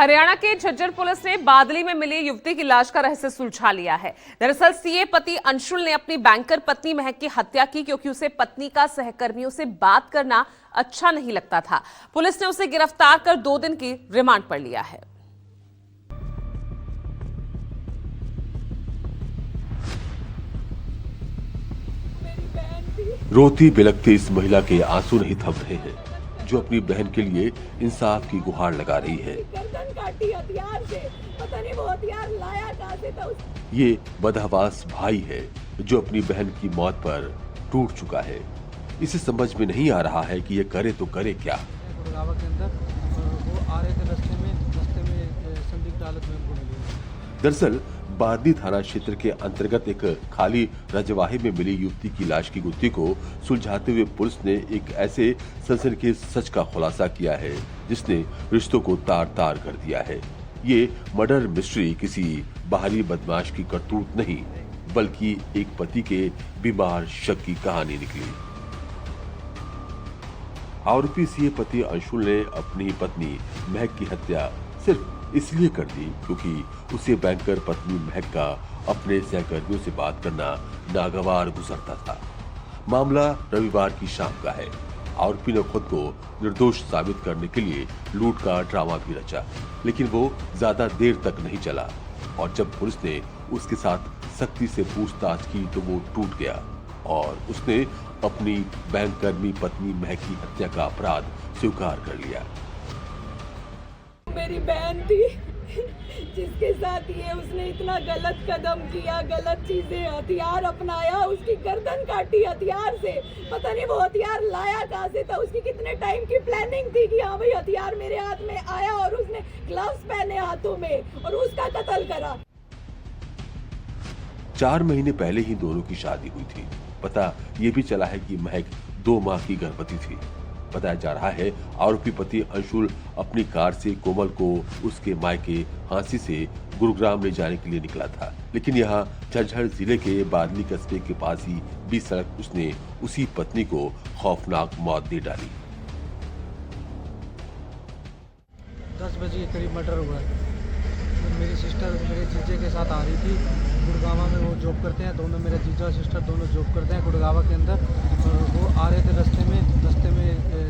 हरियाणा के झज्जर पुलिस ने बादली में मिली युवती की लाश का रहस्य सुलझा लिया है। दरअसल सीए पति अंशुल ने अपनी बैंकर पत्नी महक की हत्या की क्योंकि उसे पत्नी का सहकर्मियों से बात करना अच्छा नहीं लगता था। पुलिस ने उसे गिरफ्तार कर 2 दिन की रिमांड पर लिया है। रोती बिलखती इस महिला के आंसू नहीं थम रहे हैं, जो अपनी बहन के लिए इंसाफ की गुहार लगा रही है। गर्दन काटी हथियार से, पता नहीं वो हथियार लाया कहां से था। ये बदहवास भाई है जो अपनी बहन की मौत पर टूट चुका है। इसे समझ में नहीं आ रहा है कि ये करे तो करे क्या। गुड़गांव के अंदर वो आ रहे थे, रास्ते में संदिग्ध हालत में उनको मिली। दरअसल बादली थाना क्षेत्र के अंतर्गत एक खाली रजवाहे में मिली युवती की लाश की गुत्थी को सुलझाते हुए पुलिस ने एक ऐसे सनसनीखेज सच का खुलासा किया है जिसने रिश्तों को तार तार कर दिया है। ये मर्डर मिस्ट्री किसी बाहरी बदमाश की करतूत नहीं, बल्कि एक पति के बीमार शक की कहानी निकली। आरोपी सीए पति अंशुल ने अपनी पत्नी महक की हत्या सिर्फ इसलिए कर दी क्योंकि उसे बैंकर पत्नी महक का अपने सहकर्मियों से बात करना नागवार गुजरता था। मामला रविवार की शाम का है। आरोपी ने खुद को निर्दोष साबित करने के लिए लूट का ड्रामा भी रचा, लेकिन वो ज्यादा देर तक नहीं चला और जब पुलिस ने उसके साथ सख्ती से पूछताछ की तो वो टूट गया और उसने अपनी बैंककर्मी पत्नी महक की हत्या का अपराध स्वीकार कर लिया। मेरी बहन थी जिसके साथ ये उसने इतना गलत कदम किया, गलत चीजें, हथियार अपनाया, उसकी गर्दन काटी हथियार से। पता नहीं वो हथियार लाया कहां से था। उसकी कितने टाइम की प्लानिंग थी कि हाँ भाई हथियार मेरे हाथ में आया और उसने ग्लव्स पहने हाथों में और उसका कत्ल करा। 4 महीने पहले ही दोनों की शादी हुई थी। पता ये भी चला है कि महक 2 माह की गर्भवती थी। बताया जा रहा है आरोपी पति अंशुल अपनी कार से कोमल को उसके मायके हांसी से गुरुग्राम ले जाने के लिए निकला था, लेकिन यहाँ झज्जर जिले के बादली कस्बे के पास ही बीच सड़क उसने उसी पत्नी को खौफनाक मौत दे डाली। 10 बजे के करीब मर्डर हुआ है। मेरी सिस्टर मेरे जीजे के साथ आ रही थी। गुड़गांव में वो जॉब करते हैं, दोनों मेरे जीजा सिस्टर दोनों जॉब करते हैं गुड़गांव के अंदर। वो आ रहे थे, रास्ते में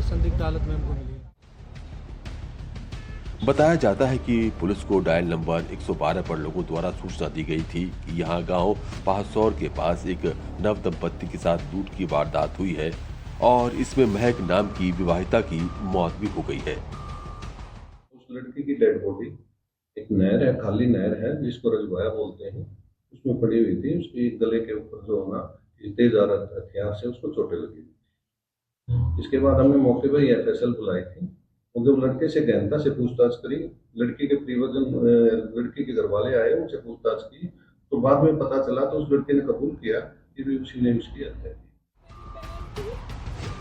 संदिग्ध हालत में उनको मिली। बताया जाता है कि पुलिस को डायल नंबर 112 पर लोगों द्वारा सूचना दी गई थी कि यहाँ गांव पाहसौर के पास एक नव दंपत्ति के साथ लूट की वारदात हुई है और इसमें महक नाम की विवाहिता की मौत भी हो गई है। उस लड़की की डेड बॉडी एक नहर है, खाली नहर है जिसको रजवाया बोलते हैं, उसमें पड़ी हुई थी। उसके गले के ऊपर जो ना तेजधार हथियार से उसको चोटें लगी थी। इसके बाद हमने मौके पर एफएसएल बुलाई थी और जब लड़के से गहनता से पूछताछ करी, लड़की के परिवारजन, लड़की के घर वाले आए, उनसे पूछताछ की तो बाद में पता चला तो उस लड़के ने कबूल किया कि भी उसी ने उसकी हत्या की।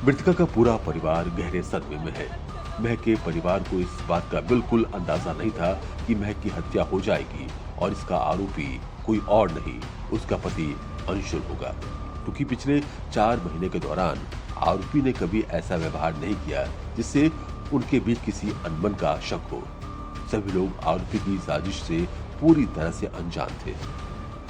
मृतका का पूरा परिवार गहरे सदमे में है। महक के परिवार को इस बात का बिल्कुल अंदाजा नहीं था कि महक की हत्या हो जाएगी और इसका आरोपी कोई और नहीं, उसका पति अंशुल होगा, क्योंकि पिछले 4 महीने के दौरान आरोपी ने कभी ऐसा व्यवहार नहीं किया जिससे उनके बीच किसी अनबन का शक हो। सभी लोग आरोपी की साजिश से पूरी तरह से अनजान थे।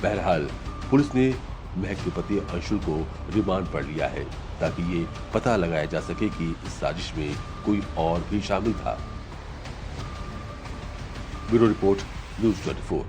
बहरहाल पुलिस ने महक के पति अंशुल को रिमांड पर लिया है ताकि ये पता लगाया जा सके कि इस साजिश में कोई और भी शामिल था। Bureau report, news 24।